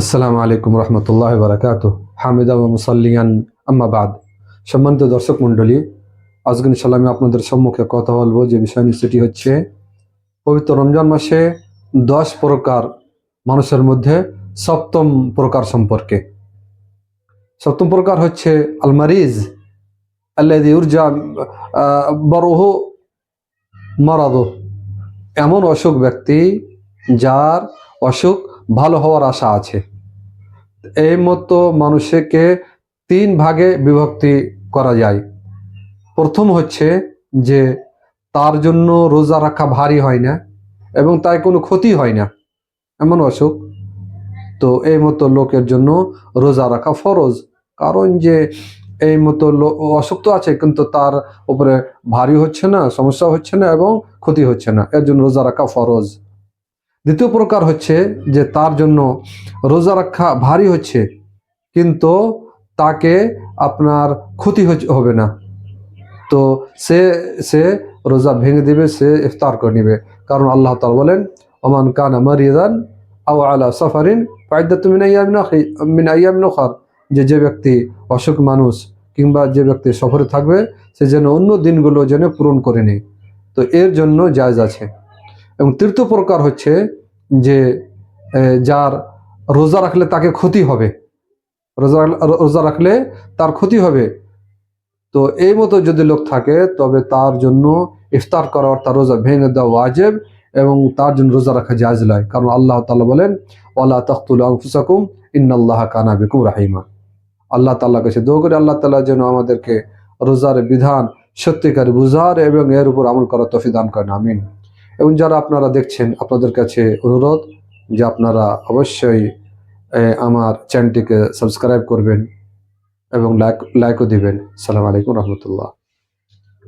আসসালামু আলাইকুম রহমতুল্লাহ বারাকাতুহ। হামিদা ওয়া মুসাল্লিয়ান আম্মা বাদ। সম্মানিত দর্শক মণ্ডলী, আজকে ইনশাআল্লাহ আমি আপনাদের সম্মুখে কথা বলবো যে বিষয় নিয়ে, সেটি হচ্ছে পবিত্র রমজান মাসে 10 প্রকার মানুষের মধ্যে সপ্তম প্রকার সম্পর্কে। সপ্তম প্রকার হচ্ছে আল মারিজ আল্লাযী ইউরজা বারুহু মারাদুহু। এমন অসুখ ব্যক্তি যার অসুখ ভালো হওয়ার আশা আছে। এই মতো মানুষকে 3 ভাগে বিভক্তি করা যায়। প্রথম হচ্ছে যে তার জন্য রোজা রাখা ভারী হয় না এবং তাই কোনো ক্ষতি হয় না, এমন অসুখ। তো এই মতো লোকের জন্য রোজা রাখা ফরজ। কারণ যে এই মতো অসুখ তো আছে, কিন্তু তার উপরে ভারী হচ্ছে না, সমস্যা হচ্ছে না এবং ক্ষতি হচ্ছে না, এর জন্য রোজা রাখা ফরজ। দ্বিতীয় প্রকার হচ্ছে যে তার জন্য রোজা রাখা ভারী হচ্ছে, কিন্তু তাকে আপনার ক্ষতি হবে না, তো সে সে রোজা ভেঙে দেবে, সে ইফতার করে নেবে। কারণ আল্লাহ তাআলা বলেন, ওমান কানা মারিদান আও আলা সাফারিন ফাইদাতুম মিন আইয়ামিন উখর, যে ব্যক্তি অসুখ মানুষ কিংবা যে ব্যক্তি সফরে থাকবে, সে যেন অন্য দিনগুলো যেন পূরণ করে নেয়। তো এর জন্য জায়েজ আছে। এবং তৃতীয় প্রকার হচ্ছে যে যার রোজা রাখলে তাকে ক্ষতি হবে, রোজা রোজা রাখলে তার ক্ষতি হবে। তো এই মতো যদি লোক থাকে, তবে তার জন্য ইফতার করা অর্থাৎ রোজা ভেঙে দেওয়া ওয়াজিব, এবং তার জন্য রোজা রাখা জায়েজ নয়। কারণ আল্লাহ তাআলা বলেন, ওয়ালা তাকতুলু আনফুসাকুম ইন্নাল্লাহা কানা বিকুম রাহিমা। আল্লাহ তাআলার কাছে দোয়া করে আল্লাহ তাআলা যেন আমাদেরকে রোজার বিধান সত্যিকার বুঝার এবং এর উপর আমল করার তৌফিক দান করেন, আমিন। এবং যারা আপনারা দেখছেন, আপনাদের কাছে অনুরোধ যে আপনারা অবশ্যই আমার চ্যানেলটিকে সাবস্ক্রাইব করবেন এবং লাইকও দিবেন। আসসালামু আলাইকুম রহমতুল্লাহ।